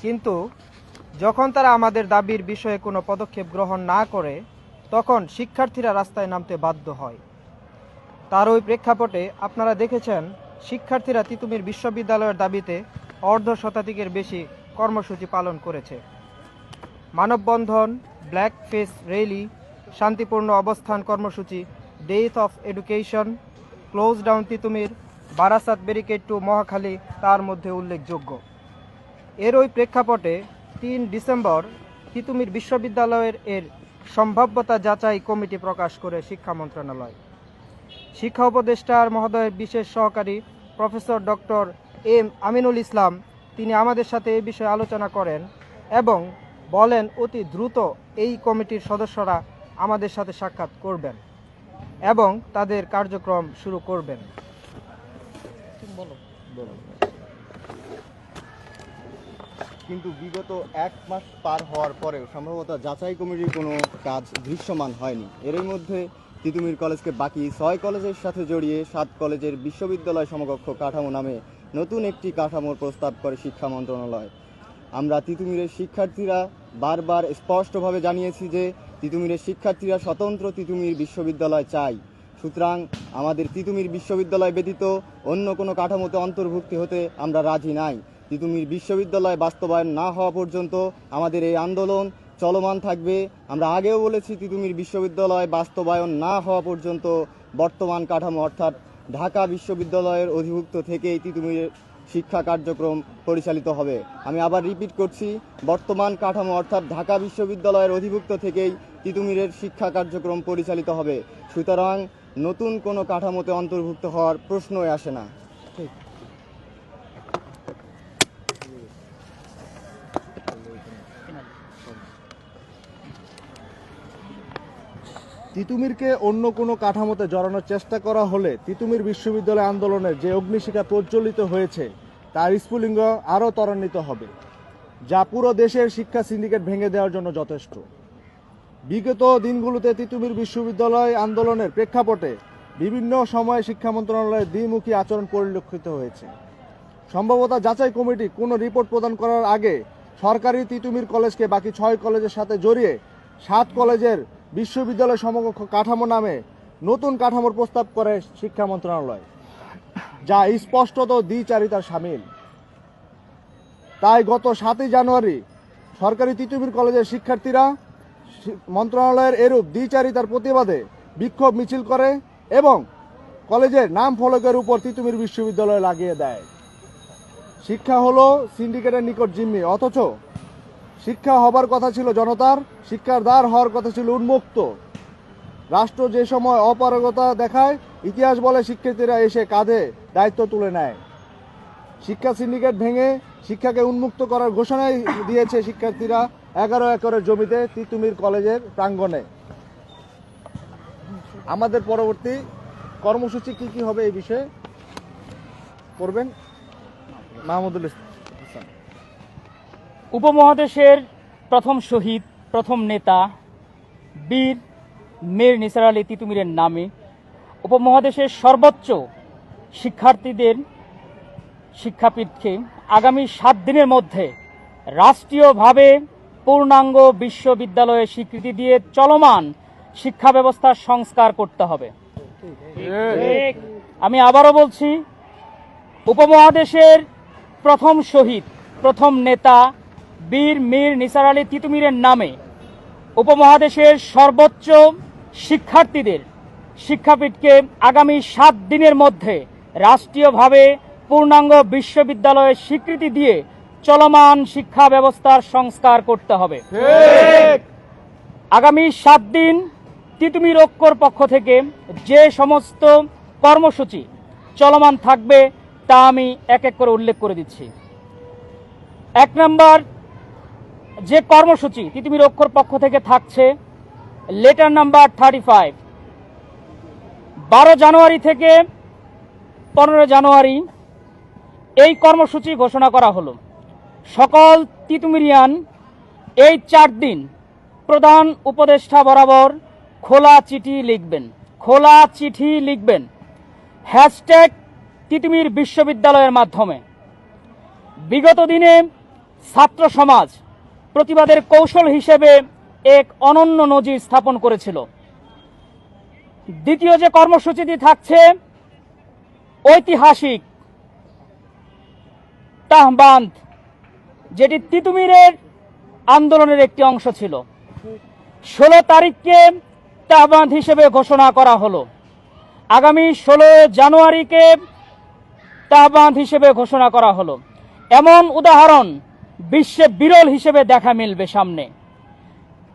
কিন্তু যখন তারা আমাদের দাবির বিষয়ে কোনো পদক্ষেপ গ্রহণ না করে তখন শিক্ষার্থীরা রাস্তায় নামতে বাধ্য হয়। তার ওই প্রেক্ষাপটে আপনারা দেখেছেন শিক্ষার্থীরা তিতুমির বিশ্ববিদ্যালয়ের দাবিতে অর্ধ শতাধিকের বেশি কর্মসূচি পালন করেছে। মানববন্ধন, ব্ল্যাক ফেস র্যালি, শান্তিপূর্ণ অবস্থান কর্মসূচি, death of education, close down Titumir, Barasat barricade two Mohakhali তার মধ্যে উল্লেখযোগ্য। এর ওই প্রেক্ষাপটে ৩ ডিসেম্বর তিতুমির বিশ্ববিদ্যালয়ের সম্ভাব্যতা যাচাই কমিটি প্রকাশ করে শিক্ষা মন্ত্রণালয়। শিক্ষা উপদেষ্টার মহোদয়ের বিশেষ সহকারী professor doctor M Aminul Islam তিনি আমাদের সাথে এই বিষয়ে আলোচনা করেন এবং বলেন অতি দ্রুত এই কমিটির সদস্যরা আমাদের সাথে সাক্ষাৎ করবেন এবং তাদের কার্যক্রম শুরু করবেন। কিন্তু বিগত 1 মাস পার হওয়ার পরেও সম্ভবত যাচাই কমিটির কোনো কাজ দৃশ্যমান হয়নি। এরই মধ্যে তিতুমির কলেজকে বাকি 6 কলেজের সাথে জড়িয়ে 7 কলেজের বিশ্ববিদ্যালয় সমকক্ষ কাঠামো নামে নতুন একটি কাঠামোর প্রস্তাব করে শিক্ষা মন্ত্রণালয়। আমরা তিতুমিরের শিক্ষার্থীরা বারবার স্পষ্টভাবে জানিয়েছি যে তিতুমিরের শিক্ষার্থীরা স্বতন্ত্র তিতুমির বিশ্ববিদ্যালয় চাই। সুতরাং আমাদের তিতুমির বিশ্ববিদ্যালয় ব্যতীত অন্য কোনো কাঠামোতে অন্তর্ভুক্তি হতে আমরা রাজি নাই। তিতুমির বিশ্ববিদ্যালয় বাস্তবায়ন না হওয়া পর্যন্ত আমাদের এই আন্দোলন চলমান থাকবে। আমরা আগেও বলেছি তিতুমির বিশ্ববিদ্যালয় বাস্তবায়ন না হওয়া পর্যন্ত বর্তমান কাঠামো অর্থাৎ ঢাকা বিশ্ববিদ্যালয়ের অধিভুক্ত থেকেই তিতুমিরের শিক্ষা কার্যক্রম পরিচালিত হবে। আমি আবার রিপিট করছি, বর্তমান কাঠামো অর্থাৎ ঢাকা বিশ্ববিদ্যালয়ের অধিভুক্ত থেকেই তিতুমিরের শিক্ষা কার্যক্রম পরিচালিত হবে। সুতরাং নতুন কোনো কাঠামোতে অন্তর্ভুক্ত হওয়ার প্রশ্নই আসে না। তিতুমিরকে অন্য কোনো কাঠামোতে জড়ানোর চেষ্টা করা হলে তিতুমির বিশ্ববিদ্যালয় আন্দোলনের যে অগ্নিশিখা প্রজ্বলিত হয়েছে তার স্ফুলিঙ্গ আরও ত্বরান্বিত হবে, যা পুরো দেশের শিক্ষা সিন্ডিকেট ভেঙে দেওয়ার জন্য যথেষ্ট। বিগত দিনগুলোতে তিতুমির বিশ্ববিদ্যালয় আন্দোলনের প্রেক্ষাপটে বিভিন্ন সময়ে শিক্ষা মন্ত্রণালয়ের দ্বিমুখী আচরণ পরিলক্ষিত হয়েছে। সম্ভবত যাচাই কমিটি কোনো রিপোর্ট প্রদান করার আগে সরকারি তিতুমির কলেজকে বাকি 6 কলেজের সাথে জড়িয়ে 7 কলেজের বিশ্ববিদ্যালয় সমকক্ষ কাঠামো নামে নতুন কাঠামোর প্রস্তাব করে শিক্ষা মন্ত্রণালয়, যা স্পষ্টত দ্বিচারিতার শামিল। তাই গত 7 জানুয়ারি সরকারি তিতুমির কলেজের শিক্ষার্থীরা মন্ত্রণালয়ের এরূপ দ্বিচারিতার প্রতিবাদে বিক্ষোভ মিছিল করে এবং কলেজের নাম ফলকের উপর তিতুমির বিশ্ববিদ্যালয় লাগিয়ে দেয়। শিক্ষা হলো সিন্ডিকেটের নিকট জিম্মি, অথচ শিক্ষা হবার কথা ছিল জনতার, শিক্ষার দ্বার হওয়ার কথা ছিল উন্মুক্ত। রাষ্ট্র যে সময় অপারগতা দেখায়, ইতিহাস বলে শিক্ষার্থীরা এসে কাঁধে দায়িত্ব তুলে নেয়। শিক্ষা সিন্ডিকেট ভেঙে শিক্ষাকে উন্মুক্ত করার ঘোষণাই দিয়েছে শিক্ষার্থীরা 11 একরের জমিতে তিতুমির কলেজের প্রাঙ্গণে। আমাদের পরবর্তী কর্মসূচি কি হবে এই বিষয়ে করবেন মাহমুদুল ইসলাম। উপমহাদেশের প্রথম শহীদ, প্রথম নেতা বীর মীর নিসার আলী তিতুমিরের নামে উপমহাদেশের সর্বোচ্চ শিক্ষার্থীদের শিক্ষাপীঠকে আগামী 7 দিনের মধ্যে রাষ্ট্রীয়ভাবে পূর্ণাঙ্গ বিশ্ববিদ্যালয়ের স্বীকৃতি দিয়ে চলমান শিক্ষা ব্যবস্থার সংস্কার করতে হবে। আমি আবারও বলছি, উপমহাদেশের প্রথম শহীদ, প্রথম নেতা বীর মীর নিসার আলী তিতুমিরের নামে উপমহাদেশের সর্বোচ্চ শিক্ষার্থীদের শিক্ষাপীঠকে আগামী 7 দিনের মধ্যে রাষ্ট্রীয়ভাবে পূর্ণাঙ্গ বিশ্ববিদ্যালয়ের স্বীকৃতি দিয়ে চলমান শিক্ষা ব্যবস্থার সংস্কার করতে হবে। আগামী 7 দিন তিতুমির ঐক্যর পক্ষ থেকে যে সমস্ত কর্মসূচি চলমান থাকবে তা আমি এক এক করে উল্লেখ করে দিচ্ছি। 1 নম্বর যে কর্মসূচি তিতুমির ঐক্যর পক্ষ থেকে থাকছে, লেটার নাম্বার 35, 12 জানুয়ারি থেকে 15 জানুয়ারি এই কর্মসূচি ঘোষণা করা হলো। সকল তিতুমিরিয়ান এই 4 দিন প্রধান উপদেষ্টা বরাবর খোলা চিঠি লিখবেন # তিতুমির বিশ্ববিদ্যালয়ের মাধ্যমে। বিগত দিনে ছাত্র সমাজ প্রতিবাদের কৌশল হিসেবে এক অনন্য নজির স্থাপন করেছিল। দ্বিতীয় যে কর্মসূচিটি থাকছে ঐতিহাসিক তাহবান্ধ, যেটি তিতুমিরের আন্দোলনের একটি অংশ ছিল। 16 তারিখকে তাহবান্ধ হিসেবে ঘোষণা করা হলো। আগামী 16 জানুয়ারিকে তাহবান্ধ হিসেবে ঘোষণা করা হলো। এমন উদাহরণ বিশ্বে বিরল হিসেবে দেখা মিলবে সামনে।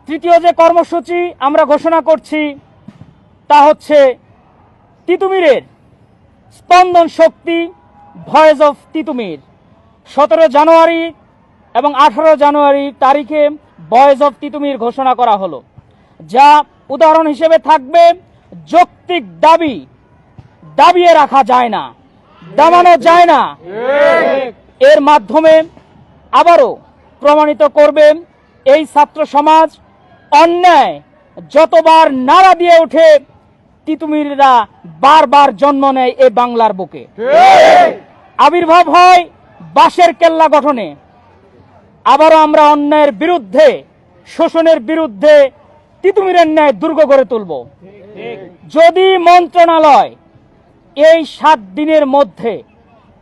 তৃতীয় যে কর্মসূচি আমরা ঘোষণা করছি তা হচ্ছে তিতুমিরের স্পন্দন শক্তি, ভয়েস অফ তিতুমির। 17 জানুয়ারি এবং 18 জানুয়ারি তারিখে ভয়েস অফ তিতুমির ঘোষণা করা হলো, যা উদাহরণ হিসেবে থাকবে যৌক্তিক দাবি দাবিয়ে রাখা যায় না, দামানো যায় না। এর মাধ্যমে আবারও প্রমাণিত করবে এই ছাত্র সমাজ অন্যায় যতবার নাড়া দিয়ে ওঠে তিতুমিররা বারবার জন্ম নেয় এই বাংলার বুকে। আবির্ভাব হয় বাঁশের কেল্লা গঠনে। আবারও আমরা অন্যায়ের বিরুদ্ধে, শোষণের বিরুদ্ধে তিতুমিরের ন্যায় দুর্গ গড়ে তুলব। যদি মন্ত্রণালয় এই 7 দিনের মধ্যে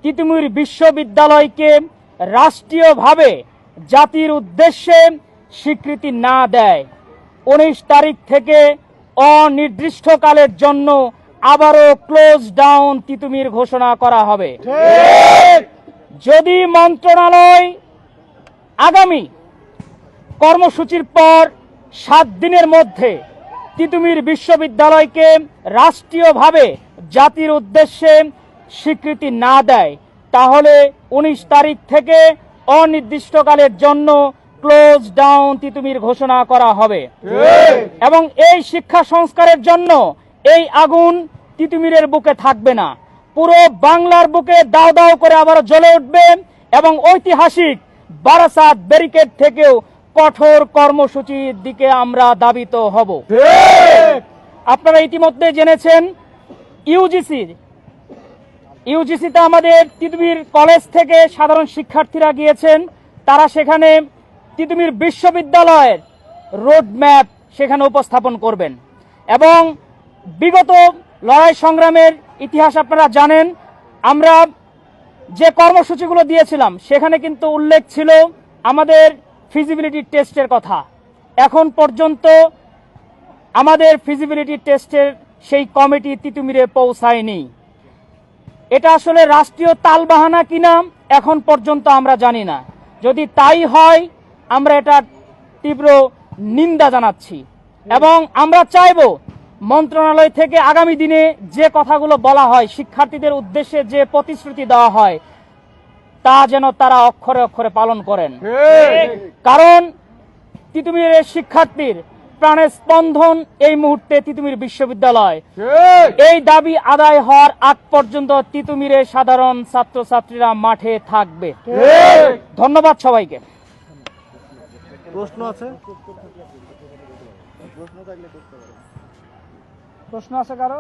তিতুমির বিশ্ববিদ্যালয়কে রাষ্ট্রীয়ভাবে জাতির উদ্দেশ্যে স্বীকৃতি না দেয়, 19 তারিখ থেকে অনির্দিষ্টকালের জন্য আবারও ক্লোজ ডাউন তিতুমির ঘোষণা করা হবে। যদি মন্ত্রণালয় আগামী কর্মসূচির পর 7 দিনের মধ্যে তিতুমির বিশ্ববিদ্যালয়কে রাষ্ট্রীয়ভাবে জাতির উদ্দেশ্যে স্বীকৃতি না দেয়, তাহলে 19 তারিখ থেকে অনির্দিষ্টকালের জন্য ক্লোজ ডাউন তিতুমির ঘোষণা করা হবে। এবং এই শিক্ষা সংস্কারের জন্য এই আগুন তিতুমিরের বুকে থাকবে না, পুরো বাংলার বুকে দাও দাও করে আবার জ্বলে উঠবে এবং ঐতিহাসিক বারাসাত ব্যারিকেড থেকেও কঠোর কর্মসূচির দিকে আমরা ধাবিত হব। আপনারা ইতিমধ্যে জেনেছেন ইউজিসিতে আমাদের তিতুমির কলেজ থেকে সাধারণ শিক্ষার্থীরা গিয়েছেন। তারা সেখানে তিতুমির বিশ্ববিদ্যালয়ের রোড ম্যাপ সেখানে উপস্থাপন করবেন এবং বিগত লড়াই সংগ্রামের ইতিহাস আপনারা জানেন। আমরা যে কর্মসূচিগুলো দিয়েছিলাম সেখানে কিন্তু উল্লেখ ছিল আমাদের ফিজিবিলিটি টেস্টের কথা। এখন পর্যন্ত আমাদের ফিজিবিলিটি টেস্টের সেই কমিটি তিতুমিরে পৌঁছায়নি। এটা আসলে রাষ্ট্রীয় তালবাহানা কিনা এখন পর্যন্ত আমরা জানি না। যদি তাই হয় আমরা এটা তীব্র নিন্দা জানাচ্ছি এবং আমরা চাইব মন্ত্রণালয় থেকে আগামী দিনে যে কথাগুলো বলা হয়, শিক্ষার্থীদের উদ্দেশ্যে যে প্রতিশ্রুতি দেওয়া হয়, তা যেন তারা অক্ষরে অক্ষরে পালন করেন। কারণ তিতুমিরের শিক্ষার্থীর প্রাণের স্পন্দন এই মুহূর্তে তিতুমির বিশ্ববিদ্যালয়। এই দাবি আদায় হওয়ার আগ পর্যন্ত তিতুমিরের সাধারণ ছাত্রছাত্রীরা মাঠে থাকবে। ধন্যবাদ সবাইকে। প্রশ্ন আছে? প্রশ্ন আছে কারো?